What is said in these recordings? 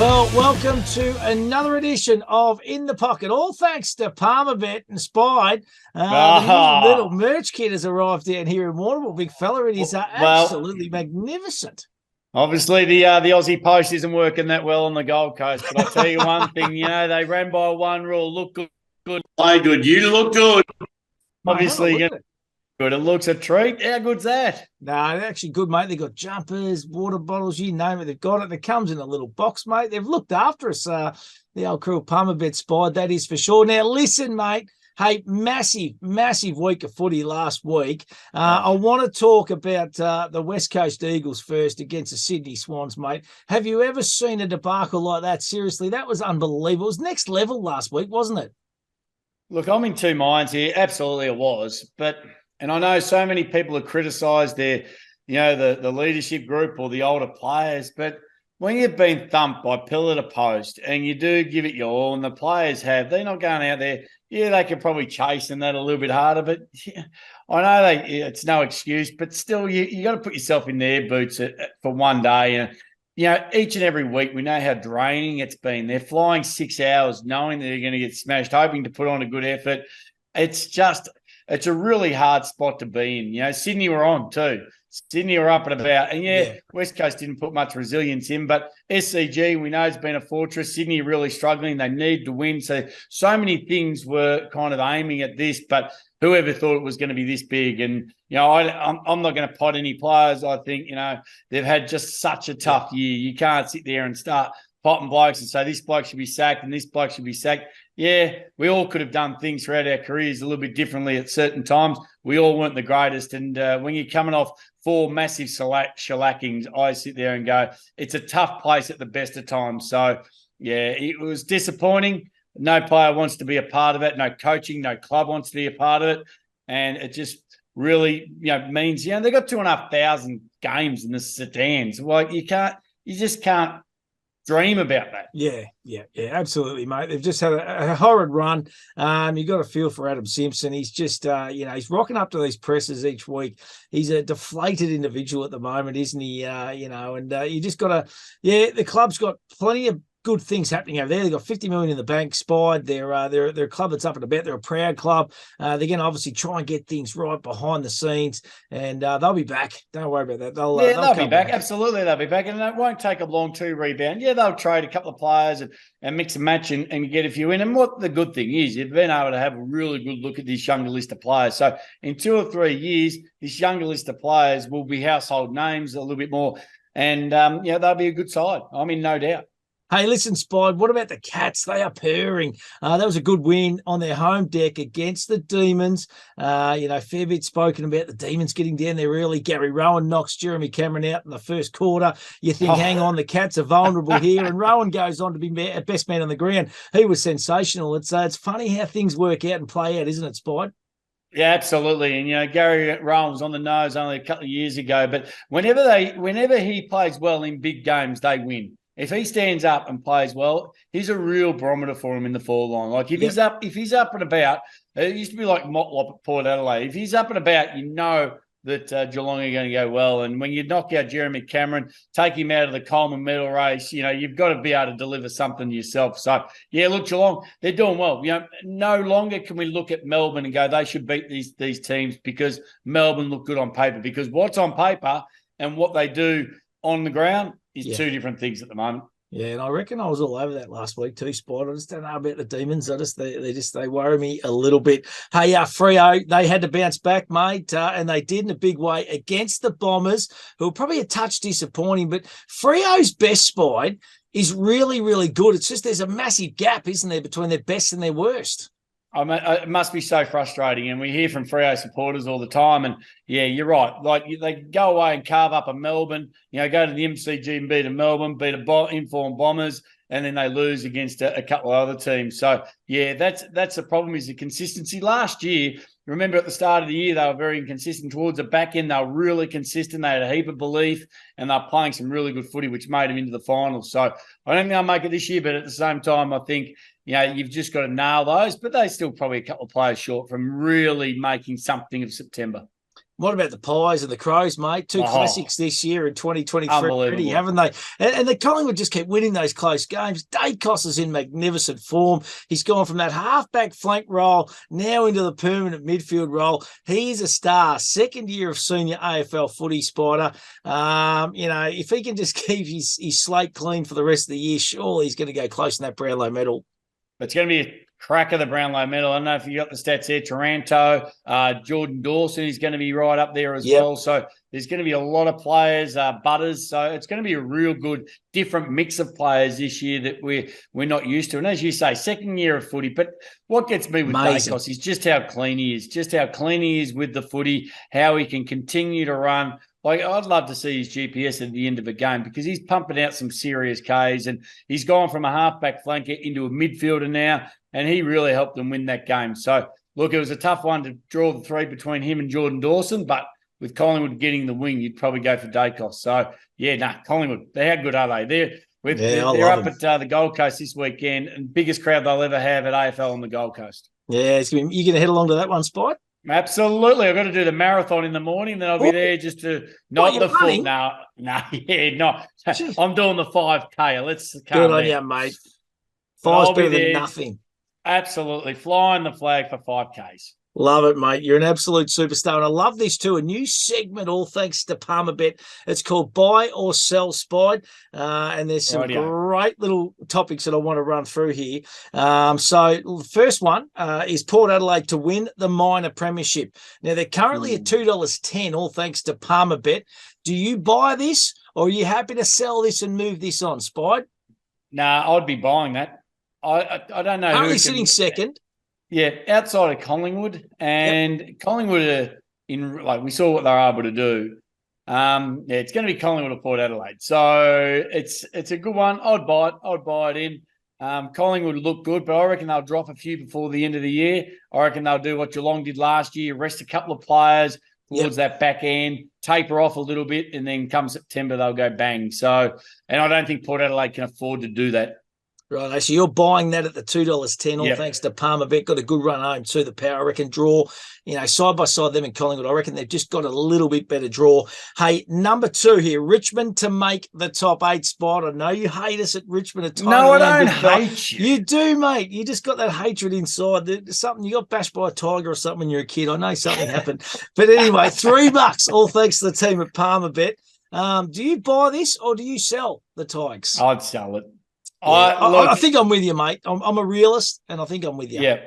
Well, welcome to another edition of In the Pocket. All thanks to Palmerbet and Spide. The new little merch kit has arrived down here in Warrnambool, big fella. It is absolutely magnificent. Obviously, the Aussie Post isn't working that well on the Gold Coast. But I'll tell you one thing, they ran by one rule: look good, play good. You look good. Obviously, good. It looks a treat. How good's that? No, they're actually good, mate. They've got jumpers, water bottles, you name it. They've got it. It comes in a little box, mate. They've looked after us, the old crew of Palmerbet Spide, that is for sure. Now, listen, mate. Hey, massive week of footy last week. I want to talk about the West Coast Eagles first against the Sydney Swans, mate. Have you ever seen a debacle like that? Seriously, that was unbelievable. It was next level last week, wasn't it? Look, I'm in two minds here. Absolutely it was. And I know so many people have criticised their, the leadership group or the older players, but when you've been thumped by pillar to post and you do give it your all, and the players they're not going out there. Yeah, they could probably chase in that a little bit harder, but I know it's no excuse. But still, you got to put yourself in their boots for one day. And each and every week we know how draining it's been. They're flying 6 hours, knowing that they're going to get smashed, hoping to put on a good effort. It's a really hard spot to be in. Sydney were on too. Sydney were up and about. And, West Coast didn't put much resilience in. But SCG, we know, has been a fortress. Sydney really struggling. They need to win. So many things were kind of aiming at this. But whoever thought it was going to be this big? And, I'm not going to pot any players. I think, they've had just such a tough year. You can't sit there and start potting blokes and say this bloke should be sacked and this bloke should be sacked. Yeah, we all could have done things throughout our careers a little bit differently at certain times. We all weren't the greatest. And when you're coming off 4 massive shellackings, I sit there and go, it's a tough place at the best of times. So, it was disappointing. No player wants to be a part of it. No coaching, no club wants to be a part of it. And it just really, means, they got 2,500 games in the sedans. Well, you just can't dream about that. Yeah, absolutely, mate. They've just had a horrid run. You got a feel for Adam Simpson. He's just, he's rocking up to these presses each week. He's a deflated individual at the moment, isn't he? And you just got to, the club's got plenty of good things happening over there. They've got 50 million in the bank. Spide, they're a club that's up and about. They're a proud club. They're going to obviously try and get things right behind the scenes, and they'll be back. Don't worry about that. They'll be back. Absolutely, they'll be back, and it won't take them long to rebound. Yeah, they'll trade a couple of players and mix and match and get a few in. And what the good thing is, you've been able to have a really good look at this younger list of players. So in 2 or 3 years, this younger list of players will be household names a little bit more, and they'll be a good side. I mean, no doubt. Hey, listen, Spide, what about the Cats? They are purring. That was a good win on their home deck against the Demons. Fair bit spoken about the Demons getting down there early. Gary Rowan knocks Jeremy Cameron out in the first quarter. You think, hang on, the Cats are vulnerable here. And Rowan goes on to be best man on the ground. He was sensational. It's funny how things work out and play out, isn't it, Spide? Yeah, absolutely. And, Gary Rowan was on the nose only a couple of years ago. But whenever he plays well in big games, they win. If he stands up and plays well, he's a real barometer for him in the forward line. Like if he's up and about, it used to be like Motlop at Port Adelaide. If he's up and about, that Geelong are going to go well. And when you knock out Jeremy Cameron, take him out of the Coleman medal race, you've got to be able to deliver something yourself. So, look, Geelong, they're doing well. No longer can we look at Melbourne and go, they should beat these teams because Melbourne look good on paper. Because what's on paper and what they do on the ground is 2 different things at the moment. Yeah, and I reckon I was all over that last week too, Spot. I just don't know about the Demons. They worry me a little bit. Hey, Freo, they had to bounce back, mate, and they did in a big way against the Bombers, who were probably a touch disappointing. But Freo's best, Spide, is really, really good. It's just there's a massive gap, isn't there, between their best and their worst. It must be so frustrating, and we hear from Freo supporters all the time. And you're right. Like they go away and carve up a Melbourne, go to the MCG and beat a Melbourne, beat a informed Bombers, and then they lose against a couple of other teams. So that's the problem, is the consistency. Last year, remember at the start of the year, they were very inconsistent. Towards the back end, they were really consistent. They had a heap of belief, and they're playing some really good footy, which made them into the finals. So I don't think they'll make it this year, but at the same time, I think you've just got to nail those. But they're still probably a couple of players short from really making something of September. What about the Pies and the Crows, mate? Two classics this year in 2023 already, haven't they? And the Collingwood just keep winning those close games. Dacos is in magnificent form. He's gone from that halfback flank role now into the permanent midfield role. He's a star. Second year of senior AFL footy, Spider. If he can just keep his slate clean for the rest of the year, surely he's going to go close in that Brownlow medal. It's going to be a crack of the Brownlow medal. I don't know if you got the stats there. Taranto, Jordan Dawson is going to be right up there as well. So there's going to be a lot of players, Butters. So it's going to be a real good, different mix of players this year that we're not used to. And as you say, second year of footy. But what gets me with Dacos is just how clean he is, with the footy, how he can continue to run. Like, I'd love to see his GPS at the end of a game because he's pumping out some serious Ks, and he's gone from a halfback flanker into a midfielder now, and he really helped them win that game. So, look, it was a tough one to draw the three between him and Jordan Dawson, but with Collingwood getting the wing, you'd probably go for Dacos. So, Collingwood, how good are they? They're up at the Gold Coast this weekend, and biggest crowd they'll ever have at AFL on the Gold Coast. Yeah, you're going to head along to that one, Spot? Absolutely. I've got to do the marathon in the morning, then I'll be there just to not the full. No. I'm doing the 5K. Let's calm down. Good on you, mate. 5's better than nothing. Absolutely. Flying the flag for 5Ks. Love it, mate. You're an absolute superstar. And I love this too. A new segment, all thanks to Palmerbet. It's called Buy or Sell Spide. And there's some great little topics that I want to run through here. So the first one is Port Adelaide to win the minor premiership. Now, they're currently at $2.10, all thanks to Palmerbet. Do you buy this, or are you happy to sell this and move this on, Spide? Nah, I'd be buying that. I don't know. Only sitting second. Yeah, outside of Collingwood, and Collingwood we saw what they're able to do. It's going to be Collingwood or Port Adelaide, so it's a good one. I'd buy it in. Collingwood look good, but I reckon they'll drop a few before the end of the year. I reckon they'll do what Geelong did last year: rest a couple of players towards that back end, taper off a little bit, and then come September they'll go bang. So, and I don't think Port Adelaide can afford to do that. Right, so you're buying that at the $2.10, all thanks to Palmerbet. Got a good run home too. The Power, I reckon, draw, side by side them and Collingwood. I reckon they've just got a little bit better draw. Hey, number 2 here, Richmond to make the top 8 spot. I know you hate us at Richmond. No, I don't hate you. You do, mate. You just got that hatred inside. There's something, you got bashed by a tiger or something when you're a kid. I know something happened. But anyway, $3, all thanks to the team at Palmerbet. Do you buy this or do you sell the Tigers? I'd sell it. I think I'm with you, mate. I'm a realist, and I think I'm with you. Yeah.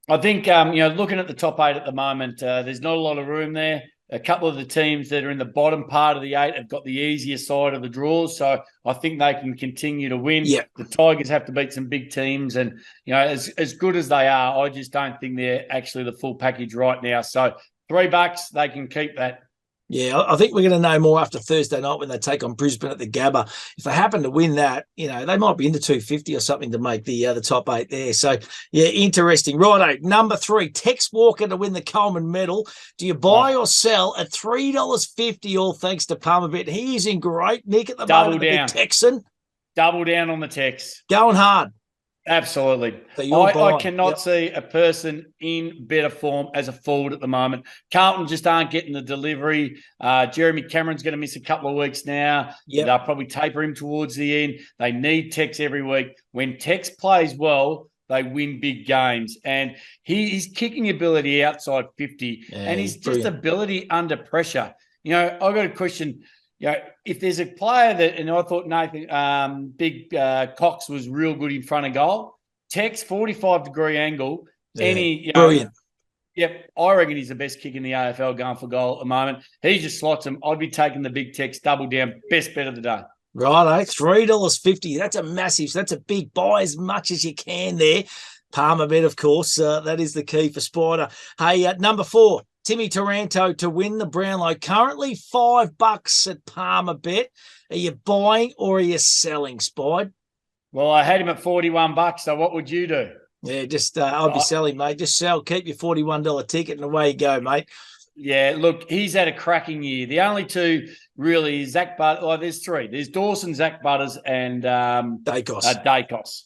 I think, looking at the top 8 at the moment, there's not a lot of room there. A couple of the teams that are in the bottom part of the 8 have got the easier side of the draws, so I think they can continue to win. Yeah. The Tigers have to beat some big teams, and, as good as they are, I just don't think they're actually the full package right now. So $3, they can keep that. Yeah, I think we're going to know more after Thursday night when they take on Brisbane at the Gabba. If they happen to win that, they might be into 250 or something to make the top 8 there. So, yeah, interesting. Righto, number 3, Tex Walker to win the Coleman medal. Do you buy or sell at $3.50, all thanks to Palmerbet? He is in great nick at the moment. Double down. Texan. Double down on the Tex. Going hard. Absolutely. So I cannot see a person in better form as a forward at the moment. Carlton just aren't getting the delivery. Jeremy Cameron's going to miss a couple of weeks now. Yep. They'll probably taper him towards the end. They need Tex every week. When Tex plays well, they win big games. And his kicking ability outside 50 and his just ability under pressure. I've got a question. If there's a player that, and I thought Nathan, Cox was real good in front of goal. Tex, 45-degree angle. Brilliant. Yep, I reckon he's the best kick in the AFL going for goal at the moment. He just slots him. I'd be taking the big Tex, double down, best bet of the day. Righto, $3.50. That's a massive, that's a big buy as much as you can there. Palmerbet, of course, that is the key for Spider. Hey, number 4. Timmy Taranto to win the Brownlow. Currently $5 at Palmerbet. Are you buying or are you selling, Spide? Well, I had him at $41, so what would you do? Yeah, just I'd be selling, mate. Just sell, keep your $41 ticket and away you go, mate. Yeah, look, he's had a cracking year. The only 2 really, Zach Butters. There's 3. There's Dawson, Zach Butters, and Dacos. Dacos.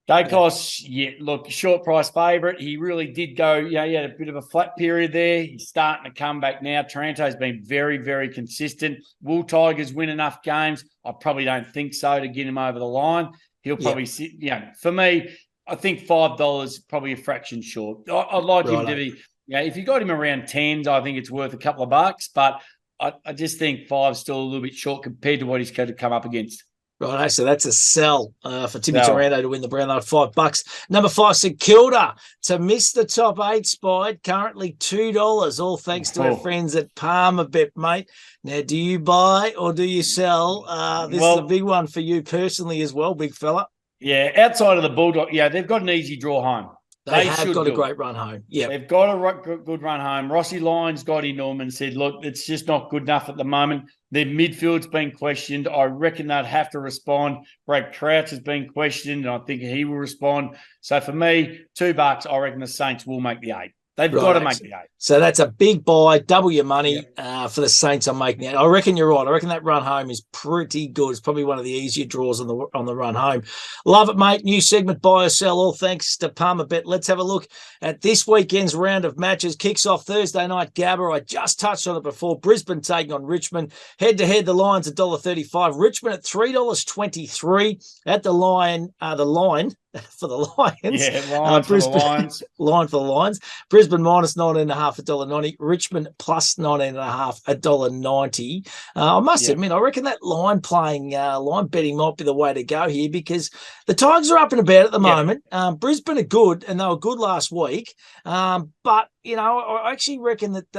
Dacos, yeah, look, short price favourite. He really did go, he had a bit of a flat period there. He's starting to come back now. Taranto's been very, very consistent. Will Tigers win enough games? I probably don't think so to get him over the line. He'll probably sit, for me, I think $5 probably a fraction short. I'd like him to be, if you got him around 10s, I think it's worth a couple of bucks, but I just think 5's still a little bit short compared to what he's going to come up against. Right, so that's a sell for Timmy Taranto to win the Brownlow at $5. Number 5, St Kilda to miss the top 8 spot, currently $2, all thanks to our friends at Palmerbet, mate. Now, do you buy or do you sell? This is a big one for you personally as well, big fella. Yeah, outside of the Bulldog, they've got an easy draw home. They have got a great run home. Yeah, they've got a good run home. Rossi Lyons got in them and said, look, it's just not good enough at the moment. Their midfield's been questioned. I reckon they'd have to respond. Brad Crouch has been questioned, and I think he will respond. So for me, $2, I reckon the Saints will make the 8. They've got to make the 8. So that's a big buy, double your money for the Saints on making it. I reckon you're right. I reckon that run home is pretty good. It's probably one of the easier draws on the run home. Love it, mate. New segment, buy or sell, all thanks to Palmerbet. Let's have a look at this weekend's round of matches. Kicks off Thursday night, Gabba. I just touched on it before. Brisbane taking on Richmond. Head-to-head, the Lions $1.35. Richmond at $3.23 at the line for the Lions. Yeah, Lions for the Lions. Line for the Lions. Brisbane minus 19.5, $1.90. Richmond plus 19.5, $1.90. I must admit, I reckon that line betting might be the way to go here because the Tigers are up and about at the moment. Brisbane are good, and they were good last week. But I actually reckon that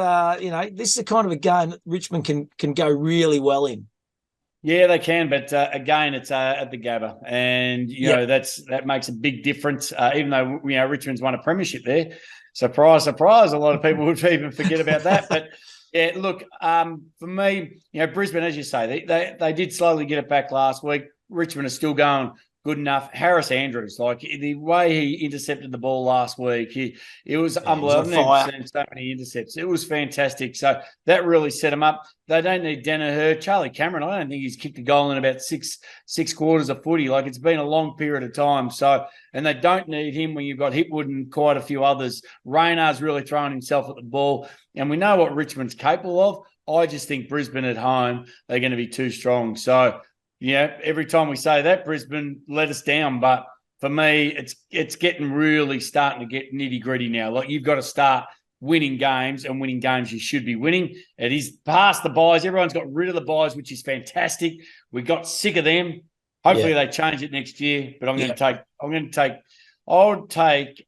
this is the kind of a game that Richmond can go really well in. Yeah, they can, but again, it's at the Gabba, and that makes a big difference. Even though Richmond's won a premiership there, surprise, surprise, a lot of people would even forget about that. But yeah, look, for me, Brisbane, as you say, they did slowly get it back last week. Richmond is still going good enough. Harris Andrews, like the way he intercepted the ball last week, it was unbelievable. I've never seen so many intercepts. It was fantastic. So that really set him up. They don't need Danaher. Charlie Cameron, I don't think he's kicked a goal in about six quarters of footy. Like it's been a long period of time. So, and they don't need him when you've got Hipwood and quite a few others. Raynar's really throwing himself at the ball. And we know what Richmond's capable of. I just think Brisbane at home, they're going to be too strong. So, every time we say that, Brisbane let us down. But for me, it's getting really starting to get nitty-gritty now. Like you've got to start winning games, and winning games you should be winning. It is past the buys. Everyone's got rid of the buys, which is fantastic. We got sick of them. Hopefully they change it next year. But I'll take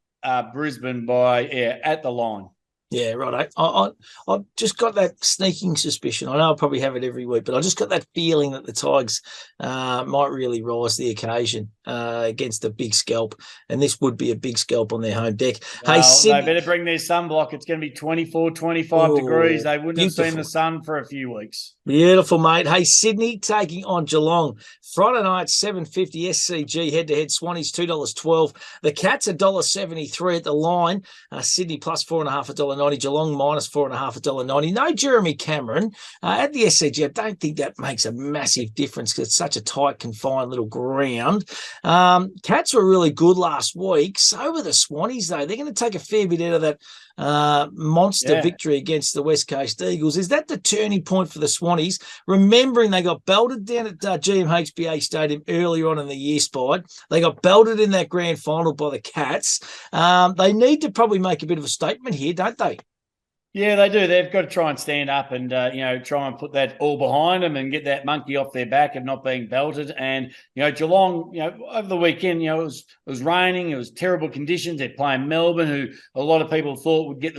Brisbane by at the line. Yeah, right. I've just got that sneaking suspicion. I know I probably have it every week, but I just got that feeling that the Tigers might really rise to the occasion against a big scalp, and this would be a big scalp on their home deck. Well, hey, Sydney, they better bring their sunblock. It's going to be 24, 25 degrees. They wouldn't have seen the sun for a few weeks. Beautiful, mate. Hey, Sydney taking on Geelong. Friday night, $7.50 SCG head-to-head. Swannies, $2.12. The Cats, $1.73 at the line. Sydney plus 4.5, $1.90. Geelong minus 4.5, $1.90. No Jeremy Cameron. At the SCG, I don't think that makes a massive difference because it's such a tight, confined little ground. Cats were really good last week. So were the Swannies, though. They're going to take a fair bit out of that monster victory against the West Coast Eagles. Is that the turning point for the Swannies? Remembering they got belted down at GMHBA Stadium earlier on in the year, Spide. They got belted in that grand final by the Cats. They need to probably make a bit of a statement here, don't they? Yeah, they do. They've got to try and stand up and, try and put that all behind them and get that monkey off their back of not being belted. And, Geelong, over the weekend, it was raining. It was terrible conditions. They're playing Melbourne, who a lot of people thought would get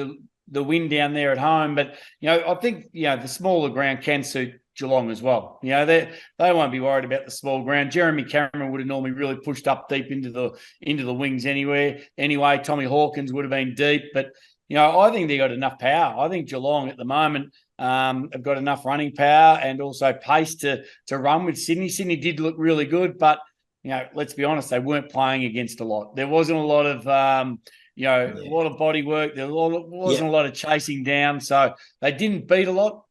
the win down there at home. But, I think, the smaller ground can suit Geelong as well. They won't be worried about the small ground. Jeremy Cameron would have normally really pushed up deep into the wings anyway. Tommy Hawkins would have been deep, but I think they got enough power. I think Geelong at the moment have got enough running power and also pace to run with Sydney. Sydney did look really good, but let's be honest, they weren't playing against a lot. There wasn't a lot of a lot of body work. There wasn't a lot of chasing down, so they didn't beat a lot.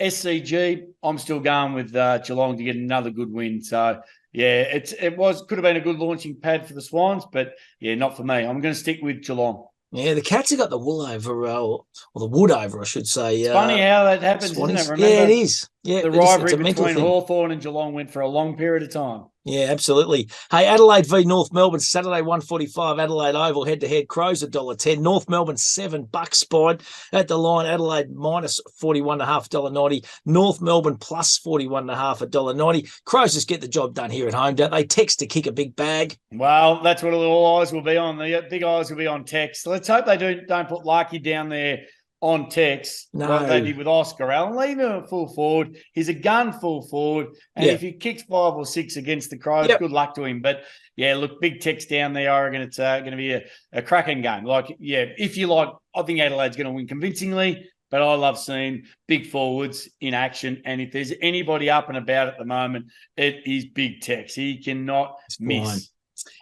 SCG, I'm still going with Geelong to get another good win. So yeah, could have been a good launching pad for the Swans, but yeah, not for me. I'm going to stick with Geelong. Yeah, the Cats have got the wool over, or the wood over, I should say. It's funny how that happens, isn't it? Yeah, Remember, it is. Yeah, the it's rivalry a mental between thing. Hawthorn and Geelong went for a long period of time. Yeah, absolutely. Hey, Adelaide v North Melbourne, Saturday 1:45, Adelaide Oval, head-to-head. Crows $1.10. North Melbourne $7 Spide at the line. Adelaide minus 41.5, $1.90. North Melbourne plus 41.5, $1.90. Crows just get the job done here at home, don't they? Tex to kick a big bag. Well, that's what all eyes will be on. The big eyes will be on Tex. Let's hope they don't put Larky down there on Tex, like they did with Oscar Allen. Leave him at full forward. He's a gun full forward. And if he kicks 5 or 6 against the Crows, good luck to him. But, yeah, look, big Tex down there. I reckon it's going to be a cracking game. Like, yeah, if you like, I think Adelaide's going to win convincingly. But I love seeing big forwards in action. And if there's anybody up and about at the moment, it is big Tex. He cannot miss.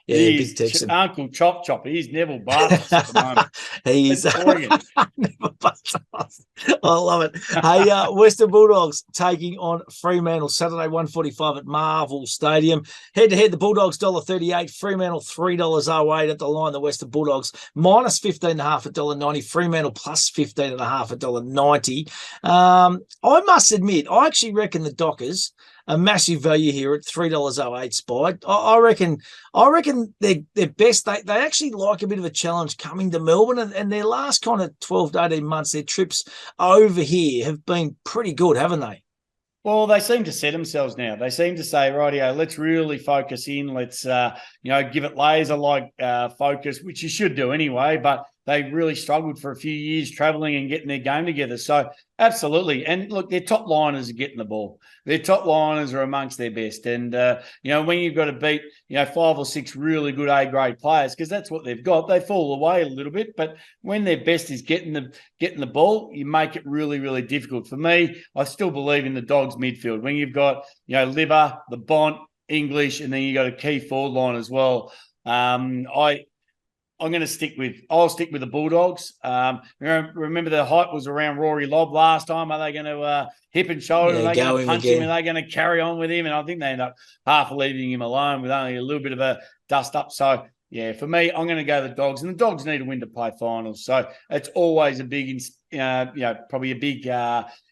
Yeah, he's big Texan. Uncle Chop Chopper. He's Neville Bartos at the moment. He's Neville Bartos. I love it. Hey, Western Bulldogs taking on Fremantle Saturday 1:45 at Marvel Stadium. Head-to-head, the Bulldogs $1.38. Fremantle $3.08 at the line. The Western Bulldogs minus 15.5 at $1.90. Fremantle plus 15.5 at $1.90. I must admit, I actually reckon the Dockers a massive value here at $3.08 Spide. I reckon they're best. They actually like a bit of a challenge coming to Melbourne, and their last kind of 12 to 18 months, their trips over here have been pretty good, haven't they? Well, they seem to set themselves now. They seem to say, rightio, let's really focus in. Let's, give it laser-like focus, which you should do anyway, but they really struggled for a few years travelling and getting their game together. So, absolutely. And, look, their top liners are getting the ball. Their top liners are amongst their best. And, when you've got to beat, 5 or 6 really good A-grade players, because that's what they've got, they fall away a little bit. But when their best is getting the ball, you make it really, really difficult. For me, I still believe in the Dogs midfield. When you've got, Liver, the Bont, English, and then you got a key forward line as well. I'll stick with the Bulldogs. Remember the hype was around Rory Lobb last time. Are they going to hip and shoulder? Are they going to punch him? Are they going to carry on with him? And I think they end up half leaving him alone with only a little bit of a dust up. So, yeah, for me, I'm going to go the Dogs. And the Dogs need a win to play finals. So it's always a big, probably a big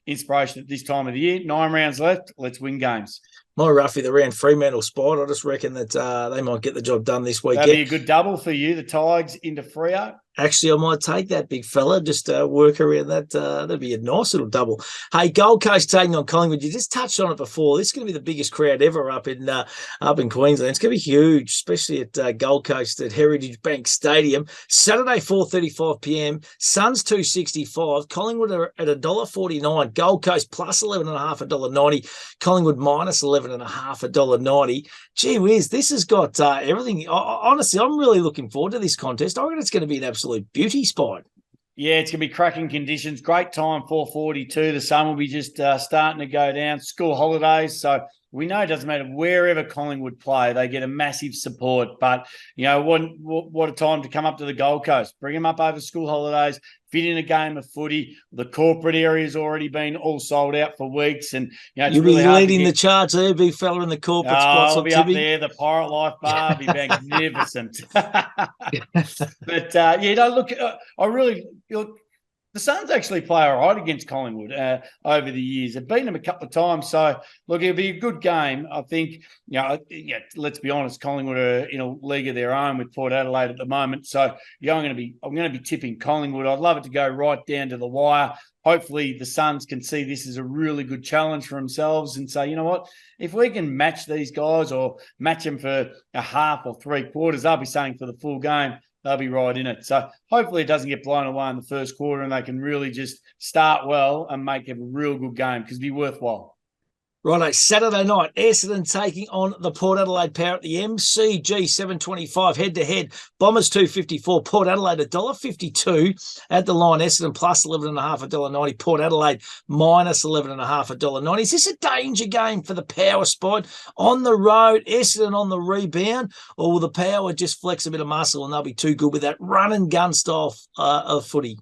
inspiration at this time of the year. 9 rounds left. Let's win games. My roughly the round Fremantle Spide. I just reckon that they might get the job done this weekend. That'd be a good double for you, the Tigers into Freo. Actually, I might take that, big fella. Just work around that. That'd be a nice little double. Hey, Gold Coast taking on Collingwood. You just touched on it before. This is going to be the biggest crowd ever up in Queensland. It's going to be huge, especially at Gold Coast at Heritage Bank Stadium. Saturday, 4:35 p.m. Suns 265. Collingwood are at $1.49. Gold Coast plus 11.5 at $1.90. Collingwood minus 11.5 at $1.90. Gee whiz, this has got everything. Honestly, I'm really looking forward to this contest. I reckon it's going to be an absolute beauty Spot. Yeah, it's going to be cracking conditions. Great time, 4:42. The sun will be just starting to go down. School holidays, so we know it doesn't matter wherever Collingwood play, they get a massive support. But, what a time to come up to the Gold Coast. Bring them up over school holidays, fit in a game of footy. The corporate area's already been all sold out for weeks. And, you'll really be leading the charge there, big fella in the corporate spots. I'll be up there, the Pirate Life Bar, be magnificent. But, look, I really... The Suns actually play all right against Collingwood over the years. They've beaten them a couple of times. So, look, it'll be a good game. I think, let's be honest, Collingwood are in a league of their own with Port Adelaide at the moment. So, I'm going to be tipping Collingwood. I'd love it to go right down to the wire. Hopefully, the Suns can see this as a really good challenge for themselves and say, you know what, if we can match these guys or match them for a half or 3/4, they'll be saying for the full game, they'll be right in it. So hopefully it doesn't get blown away in the first quarter and they can really just start well and make it a real good game because it'll be worthwhile. Righto, Saturday night, Essendon taking on the Port Adelaide Power at the MCG 725 head-to-head. Bombers 254, Port Adelaide $1.52 at the line. Essendon plus 11.5 at $1.90. Port Adelaide minus 11.5 at $1.90. Is this a danger game for the Power Spot on the road? Essendon on the rebound, or will the Power just flex a bit of muscle and they'll be too good with that run and gun style of footy?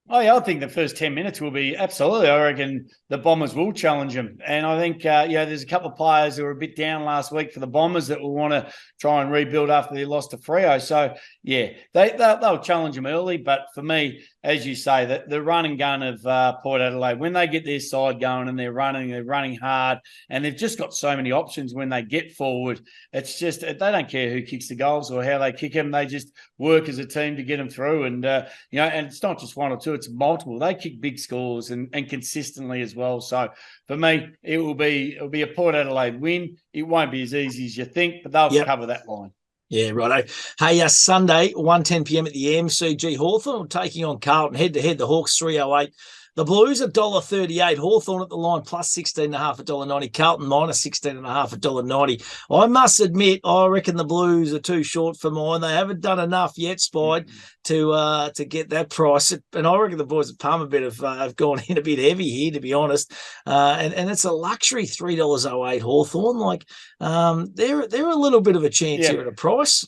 Oh, yeah, I think the first 10 minutes will be absolutely. I reckon the Bombers will challenge them. And I think, there's a couple of players who were a bit down last week for the Bombers that will want to try and rebuild after they lost to Freo. So, yeah, they'll challenge them early. But for me, as you say, that the run and gun of Port Adelaide, when they get their side going and they're running hard, and they've just got so many options when they get forward. It's just they don't care who kicks the goals or how they kick them. They just work as a team to get them through. And, and it's not just one or two, it's multiple. They kick big scores and consistently as well. So for me, it'll be a Port Adelaide win. It won't be as easy as you think, but they'll cover that line. Yeah, righto. Hey, Sunday, 1:10 p.m. at the MCG. Hawthorn taking on Carlton head-to-head. The Hawks 308. The Blues $1.38. Hawthorn at the line plus 16.5 $1.90. Carlton minus 16.5 $1.90. I must admit, I reckon the Blues are too short for mine. They haven't done enough yet, Spide, to get that price. And I reckon the boys at Palmerbet have gone in a bit heavy here, to be honest. And it's a luxury $3.08 Hawthorn. Like they're a little bit of a chance here at a price.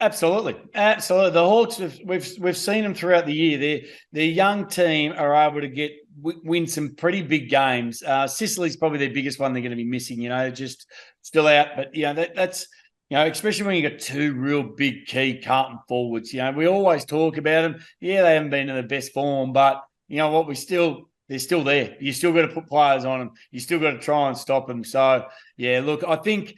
Absolutely. The Hawks, we've seen them throughout the year. Their young team are able to win some pretty big games. Sicily's probably their biggest one they're going to be missing, just still out. But, that's, especially when you got two real big key Carlton forwards. We always talk about them. Yeah, they haven't been in the best form, but you know what? They're still there. You still got to put players on them. You still got to try and stop them. So, yeah, look, I think,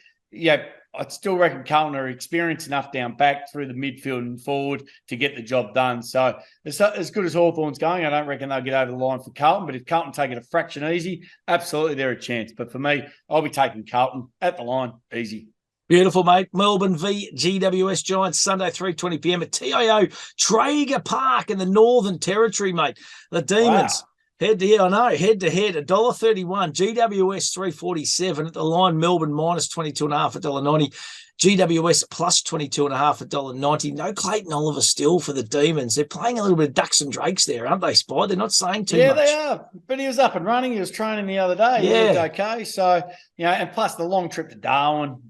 I still reckon Carlton are experienced enough down back through the midfield and forward to get the job done. So as good as Hawthorn's going, I don't reckon they'll get over the line for Carlton. But if Carlton take it a fraction easy, absolutely they're a chance. But for me, I'll be taking Carlton at the line, easy. Beautiful, mate. Melbourne v GWS Giants, Sunday, 3:20 p.m. at TIO Traeger Park in the Northern Territory, mate. The Demons. Wow. Head-to-head, $1.31. GWS $3.47 at the line. Melbourne minus 22.5 $1.90. GWS plus 22.5 $1.90. No Clayton Oliver still for the Demons. They're playing a little bit of ducks and drakes there, aren't they, Spy? They're not saying too much. Yeah, they are. But he was up and running. He was training the other day. He looked okay. So, and plus the long trip to Darwin,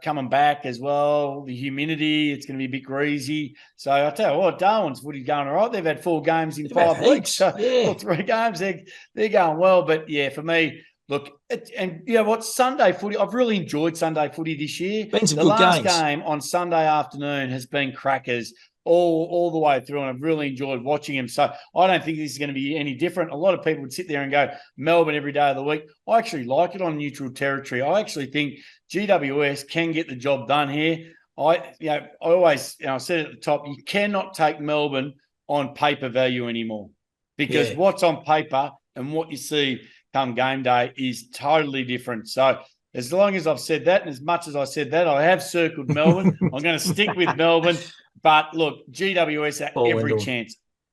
coming back as well. The humidity, it's going to be a bit greasy. So I tell you what, Darwin's footy's going all right. They've had 4 games in 5 weeks. So, 3 games, they're going well. But, yeah, for me, look, and you know what? Sunday footy, I've really enjoyed Sunday footy this year. Been some the good last games. game on Sunday afternoon has been crackers all the way through, and I've really enjoyed watching him. So I don't think this is going to be any different. A lot of people would sit there and go, Melbourne every day of the week. I actually like it on neutral territory. I actually think GWS can get the job done here. I always, I said at the top, you cannot take Melbourne on paper value anymore because what's on paper and what you see come game day is totally different. So as long as I've said that, and as much as I said that, I have circled Melbourne. I'm going to stick with Melbourne. But look, GWS have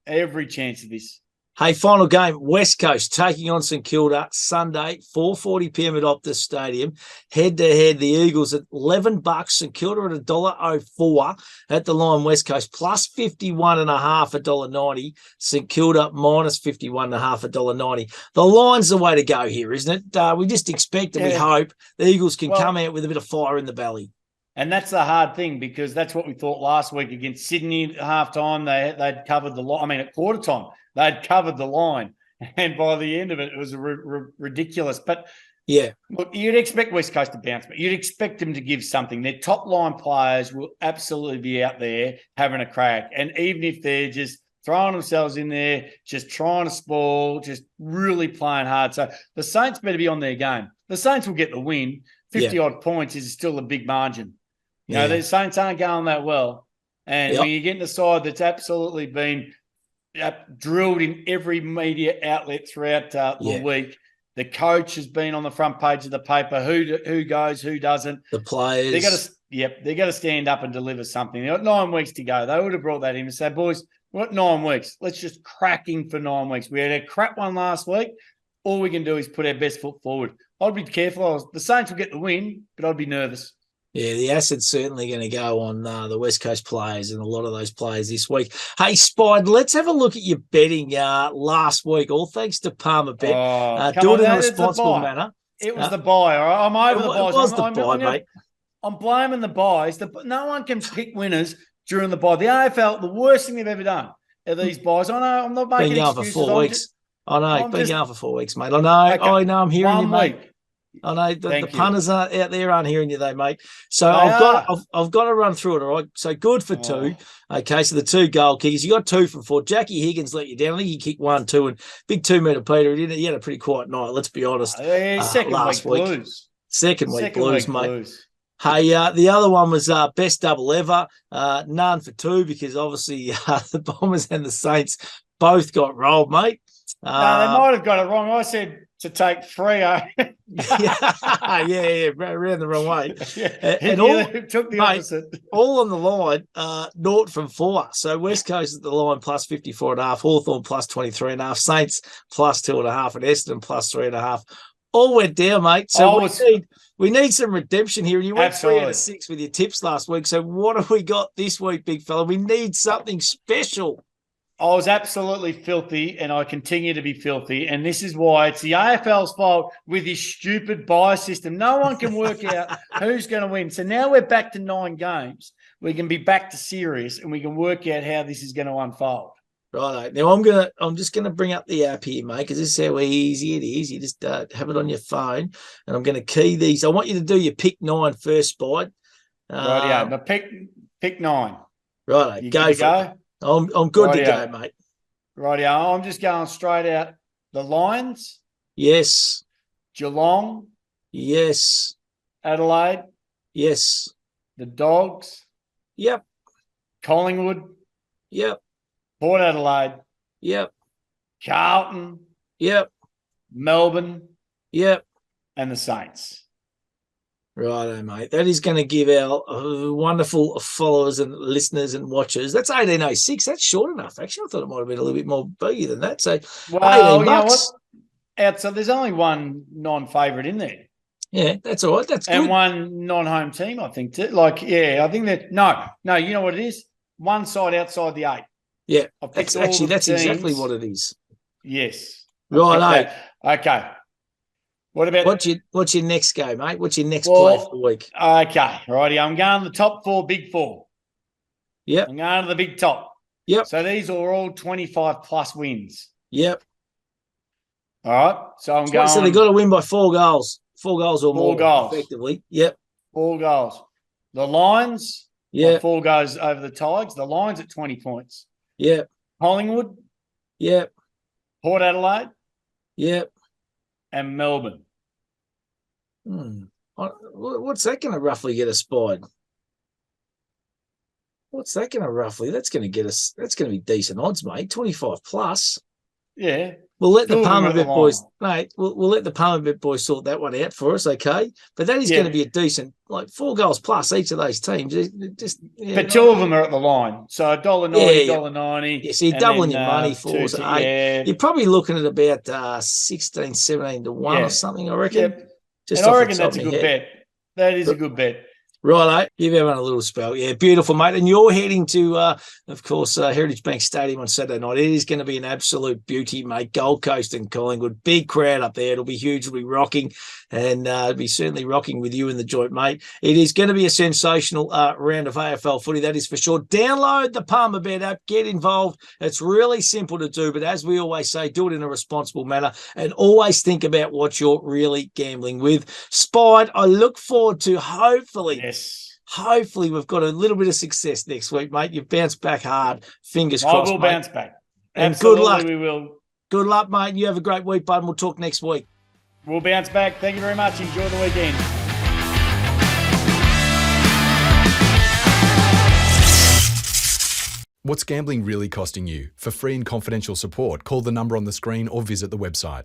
every chance of this. Hey, final game, West Coast taking on St Kilda Sunday, 4:40 p.m. at Optus Stadium. Head-to-head, the Eagles at $11, St Kilda at $1.04 at the line, West Coast, plus 51.5 $1.90, St Kilda minus 51.5 $1.90. The line's the way to go here, isn't it? We just expect and we hope the Eagles can come out with a bit of fire in the belly. And that's the hard thing because that's what we thought last week against Sydney at halftime. They'd covered the line. I mean, at quarter time, they'd covered the line. And by the end of it, it was ridiculous. But, look, you'd expect West Coast to bounce, but you'd expect them to give something. Their top-line players will absolutely be out there having a crack. And even if they're just throwing themselves in there, just trying to spoil, just really playing hard. So the Saints better be on their game. The Saints will get the win. 50-odd points is still a big margin. You know, the Saints aren't going that well. And when you get in the side that's absolutely been drilled in every media outlet throughout the week, the coach has been on the front page of the paper. Who goes, who doesn't. The players. They got to stand up and deliver something. They've got 9 weeks to go. They would have brought that in and said, boys, we've got 9 weeks. Let's just cracking for 9 weeks. We had a crap one last week. All we can do is put our best foot forward. I'd be careful. The Saints will get the win, but I'd be nervous. Yeah, the acid's certainly going to go on the West Coast players and a lot of those players this week. Hey, Spide, let's have a look at your betting last week. All thanks to Palmerbet. Do it in a responsible manner. It was the buy. All right? I'm over the buys. It was the buy, mate. I'm blaming the buys. No one can pick winners during the buy. The AFL, the worst thing they've ever done of these buys. I know I'm not Been making going for excuses. 4 weeks. I know. I'm Been just going for 4 weeks, mate. I know. okay. I know. I'm hearing you, 1 mate. week. I know the Thank you. punters out there aren't hearing you, though, mate. So They are. I've got to run through it. All right. So good for two. Okay. So the two goal kickers. You got 2 from 4. Jackie Higgins let you down. I think he kicked 1, 2, and big 2-meter Peter. He had a pretty quiet night. Let's be honest. Second last week blues. Second week blues, mate. Blues. Hey, the other one was best double ever. None for 2 because obviously the Bombers and the Saints both got rolled, mate. No, they might have got it wrong. I said to take 3. yeah, ran the wrong way. And all took the opposite. All on the line, 0 from 4. So West Coast at the line plus 54.5, Hawthorn plus 23.5, Saints plus 2.5, and Essendon plus 3.5. All went down, mate. So we need some redemption here. And you went 3 out of 6 with your tips last week. So what have we got this week, big fella? We need something special. I was absolutely filthy, and I continue to be filthy. And this is why it's the AFL's fault with this stupid buy system. No one can work out who's going to win. So now we're back to 9 games. We can be back to serious, and we can work out how this is going to unfold. Right. Now I'm just gonna bring up the app here, mate, because this is how easy it is. You just have it on your phone, and I'm going to key these. I want you to do your pick 9 first, Spide. Right, yeah. Pick 9. Right, you go for it. I'm good to go, mate. Rightio. I'm just going straight out. The Lions. Yes. Geelong. Yes. Adelaide. Yes. The Dogs. Yep. Collingwood. Yep. Port Adelaide. Yep. Carlton. Yep. Melbourne. Yep. And the Saints. Righto, mate. That is going to give our wonderful followers and listeners and watchers. That's 18.06. That's short enough. Actually, I thought it might have been a little bit more bigger than that. So, well, $18. You know what? So there's only one non-favourite in there. Yeah, that's all right. That's good. And one non-home team, I think. I think that no. You know what it is? One side outside the 8. Yeah, that's exactly what it is. Yes. Right. Okay. What about what's your next go, mate? What's your next play for the week? Okay, righty. I'm going to the top 4, big 4. Yep. I'm going to the big top. Yep. So these are all 25 plus wins. Yep. All right. So I'm going. So they've got to win by 4 goals. 4 goals or more. 4 goals. Effectively. Yep. 4 goals. The Lions. Yeah. 4 goes over the Tigers. The Lions at 20 points. Yep. Collingwood. Yep. Port Adelaide. Yep. And Melbourne. What's that going to roughly get us, Spide? What's that going to roughly? That's going to get us. That's going to be decent odds, mate. 25 plus. Yeah. We'll let the Palmerbet boys, mate. We'll let the Palmerbet boys sort that one out for us, okay? But that is going to be a decent, 4 goals plus each of those teams. But 2 of them are at the line, so $1.90, $1.90. Yeah, so you're doubling your money for 8. Yeah. You're probably looking at about 16, 17 to 1 or something, I reckon. Yep. And I reckon that's a good bet. That is a good bet. Righto, give everyone a little spell. Yeah, beautiful, mate. And you're heading to, of course, Heritage Bank Stadium on Saturday night. It is going to be an absolute beauty, mate. Gold Coast and Collingwood. Big crowd up there. It'll be huge. It'll be rocking. And it'll be certainly rocking with you in the joint, mate. It is going to be a sensational round of AFL footy, that is for sure. Download the Palmerbet app. Get involved. It's really simple to do, but as we always say, do it in a responsible manner and always think about what you're really gambling with. Spide, I look forward to hopefully we've got a little bit of success next week, mate. You've bounced back hard. Fingers crossed, I will bounce back. And absolutely, good luck. We will. Good luck, mate. You have a great week, bud. We'll talk next week. We'll bounce back. Thank you very much. Enjoy the weekend. What's gambling really costing you? For free and confidential support, call the number on the screen or visit the website.